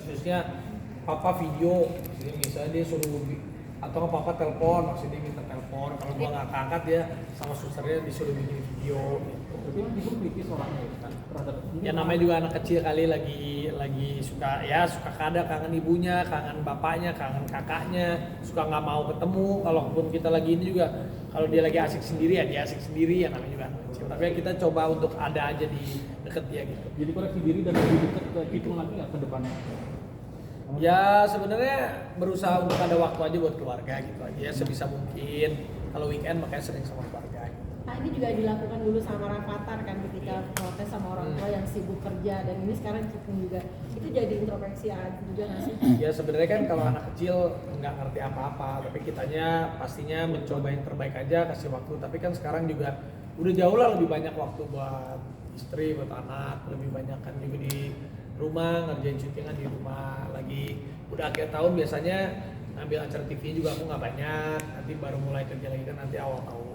khususnya papa video, jadi misalnya dia suruh atau nggak papa telepon, maksudnya dia minta telepon, kalau gua nggak angkat dia sama susternya disuruh bikin video gitu. Tapi kan ibu kritis orangnya kan terhadap Ya namanya juga anak kecil kali lagi suka kadang kangen ibunya, kangen bapaknya, kangen kakaknya, suka nggak mau ketemu. Kalaupun kita lagi ini juga, kalau dia lagi asik sendiri ya dia asik sendiri ya, namanya juga anak kecil. Tapi ya kita coba untuk ada aja di deket dia gitu. jadi koreksi diri dan lebih dekat ke Cipung lagi nggak ke depannya? Ya sebenarnya berusaha untuk ada waktu aja buat keluarga gitu aja ya, sebisa mungkin. Kalau weekend makanya sering sama keluarga. Nah ini juga dilakukan dulu sama Rafathar kan ketika protes sama orang tua yang sibuk kerja, dan ini sekarang Cipung juga. Itu jadi introspeksi juga nggak sih? Ya sebenarnya kan kalau anak kecil nggak ngerti apa-apa, tapi kitanya pastinya mencoba yang terbaik aja, kasih waktu. Tapi kan sekarang juga udah jauh lah lebih banyak waktu buat istri, buat anak, lebih banyak kan juga di rumah, ngerjain syutingan di rumah. Lagi udah akhir tahun biasanya ngambil acara TV juga aku nggak banyak, nanti baru mulai kerja lagi kan nanti awal tahun.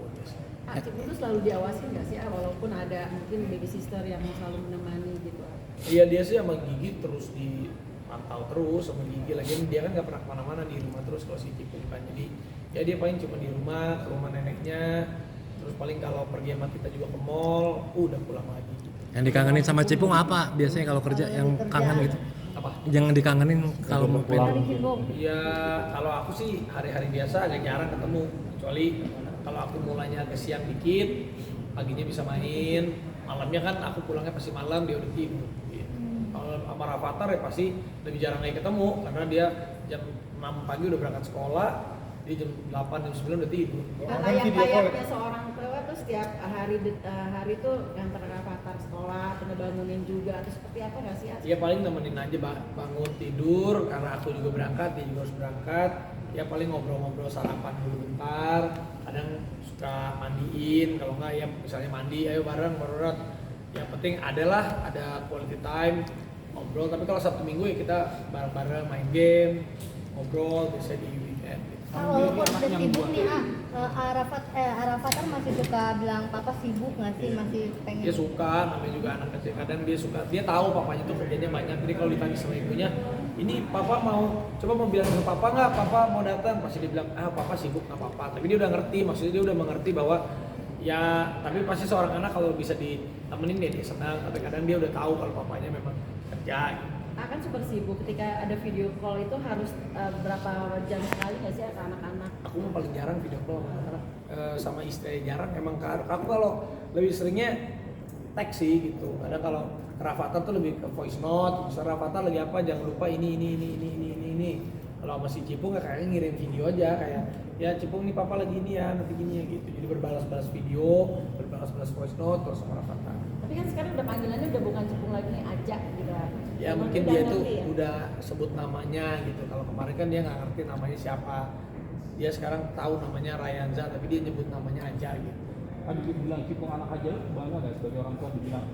Cipung itu selalu diawasin nggak sih, walaupun ada mungkin baby sister yang selalu menemani gitu? Iya dia sih sama Gigi terus dipantau terus sama Gigi, lagian dia kan nggak pernah kemana-mana, di rumah terus kalau si Cipung kan, jadi ya dia paling cuma di rumah, ke rumah neneknya, terus paling kalau pergi sama kita juga ke mall, udah pulang lagi. Yang dikangenin sama Cipung apa biasanya kalau kerja yang kangen gitu? Apa? Yang dikangenin kalau mau pulang. Ya kalau aku sih hari-hari biasa agak jarang ketemu, kecuali kalau aku mulainya agak siang dikit, paginya bisa main, malamnya kan aku pulangnya pasti malam, dia udah tidur. Kalau sama Rafathar ya pasti lebih jarang lagi ketemu, karena dia jam 6 pagi udah berangkat sekolah, dia jam 8, jam 9 udah tidur. Nah, kayak seorang tua tuh setiap hari tuh yang Rafathar sekolah, bangunin juga, atau seperti apa nggak sih? Ya paling nemenin aja bangun tidur, karena aku juga berangkat, dia juga harus berangkat. Ya paling ngobrol-ngobrol, sarapan dulu bentar, kadang suka mandiin, kalau nggak ya misalnya mandi, ayo bareng. Yang penting ada quality time, ngobrol. Tapi kalau Sabtu Minggu ya kita bareng-bareng main game, ngobrol, biasanya di weekend. Walaupun udah sibuk nih Rafathar masih suka bilang papa sibuk nggak sih, masih pengen? Dia suka, namanya juga anak kecil, kadang dia tahu papanya tuh kerjanya banyak, jadi kalau ditanya sama ibunya, ini papa mau bilang ke papa nggak, papa mau datang, pasti dia bilang papa sibuk nggak apa-apa. Tapi dia udah ngerti, maksudnya dia udah mengerti bahwa ya, tapi pasti seorang anak kalau bisa ditemenin dia senang. Tapi kadang dia udah tahu kalau papanya memang kerja gitu. Akan super sibuk, ketika ada video call itu harus berapa jam sekali nggak sih ke anak-anak? Aku mah paling jarang video call sama anak, sama istri jarang. Emang aku kalau lebih seringnya teks sih gitu. Kadang kalau Rafathar tuh lebih ke voice note, misalnya Rafathar lagi apa, jangan lupa ini. Kalau sama si Cipung kayaknya ngirim video aja, kayak ya Cipung nih papa lagi ini ya, nanti gini ya gitu. Jadi berbalas-balas video, berbalas-balas voice note terus sama Rafathar. Tapi kan sekarang udah panggilannya udah bukan Cipung lagi nih, Ajak gitu. Ya mungkin dia tuh udah sebut namanya gitu. Kalau kemarin kan dia nggak ngerti namanya siapa. Dia sekarang tahu namanya Rayanza, tapi dia nyebut namanya aja gitu. Kan dibilang Cipung anak aja, bangga nggak sebagai orang tua dibilang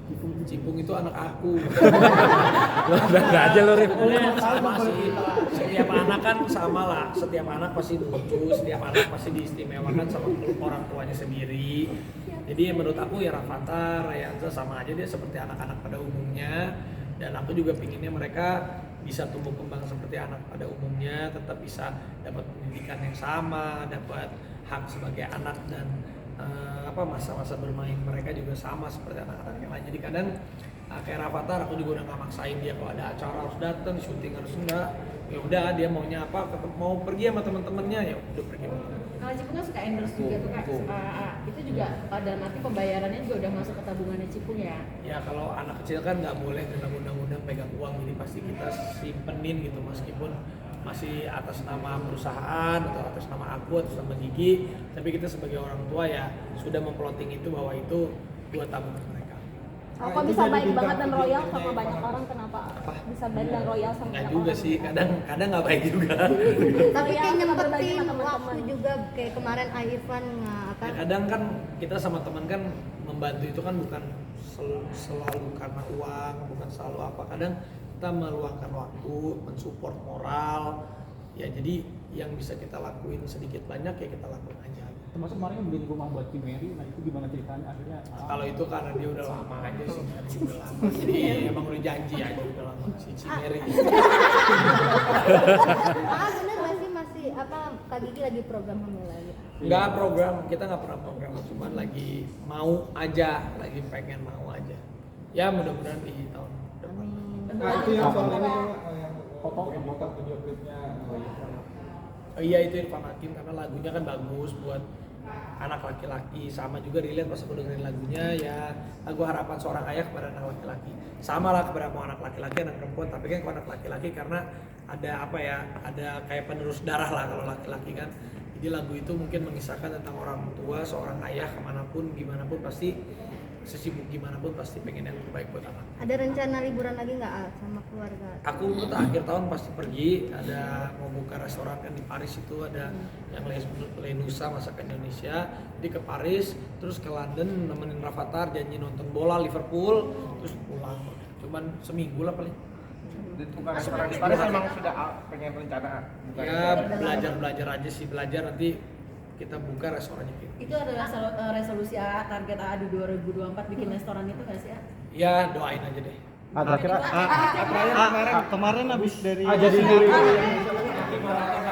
Cipung itu anak aku. Bangga aja lo Rif. Sama sih. Setiap anak kan sama lah. Setiap anak pasti lucu, setiap anak pasti diistimewakan sama orang tuanya sendiri. Jadi menurut aku ya Rafathar, Rayanza sama aja, dia seperti anak-anak pada umumnya. Dan aku juga pinginnya mereka bisa tumbuh kembang seperti anak pada umumnya, tetap bisa dapat pendidikan yang sama, dapat hak sebagai anak, dan masa-masa bermain mereka juga sama seperti anak-anak yang lain. Jadi kadang kayak Rafathar aku juga udah nggak maksain dia kalau ada acara harus datang, syuting harus enggak. Ya udah dia maunya apa, mau pergi sama teman-temannya ya udah pergi sama teman. Kalau Cipung kan suka endorse juga tuh Kak. Itu juga pada nanti pembayarannya juga udah masuk ke tabungannya Cipung ya. Ya kalau anak kecil kan nggak boleh kena undang-undang pegang uang, jadi pasti kita simpenin gitu, meskipun masih atas nama perusahaan atau atas nama aku atau nama Gigi, tapi kita sebagai orang tua ya sudah memplotting itu bahwa itu buat tabungan mereka. Kok bisa baik banget dan royal sama banyak orang, kenapa bisa baik dan royal sama Nggak banyak juga orang? sih, kadang nggak baik juga. Tapi kayak nyempetin waktu juga, kayak kemarin Irfan Ya, kadang kan kita sama teman kan membantu itu kan bukan selalu karena uang, bukan selalu apa. Kadang kita meluangkan waktu, mensupport moral. Ya jadi yang bisa kita lakuin sedikit banyak ya kita lakuin aja. termasuk kemarin beliin rumah buat Cimeri, nah itu gimana ceritanya akhirnya? Kalau itu karena dia udah lama aja sih, udah lama. Jadi emang udah janji aja udah lama si Cimeri. Bener nggak sih masih apa Kak Gigi lagi program hamil lagi? Nggak program, kita nggak pernah program, cuman lagi mau aja, lagi pengen mau aja. Ya mudah-mudahan di tahun depan. Nah itu yang soal ini yang foto video klipnya. Oh iya itu Irfan Hakim karena lagunya kan bagus buat anak laki-laki, sama juga relate pas aku dengerin lagunya ya lagu harapan seorang ayah kepada anak laki-laki, sama lah kepada mau anak laki-laki anak perempuan, tapi kan kalau anak laki-laki karena ada apa ya, ada kayak penerus darah lah kalau laki-laki kan, jadi lagu itu mungkin mengisahkan tentang orang tua, seorang ayah kemanapun gimana pun pasti sesibuk gimana pun pasti pengen yang terbaik buat anak. Ada rencana liburan lagi nggak sama keluarga? Aku tuh akhir tahun pasti pergi, ada mau buka restoran kan di Paris itu ada yang Lenusa masakan Indonesia, jadi ke Paris, terus ke London nemenin Rafathar janji nonton bola Liverpool, terus pulang. Cuman seminggu lah paling. Bukan restoran di Paris emang sudah pengen rencana. Bukan Ya belajar aja sih, belajar nanti kita buka restorannya gitu. Itu adalah resolusi A, target A di 2024 bikin restoran itu nggak sih A? Ya doain aja deh. terakhir kemarin habis dari Jadi dulu.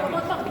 Potong.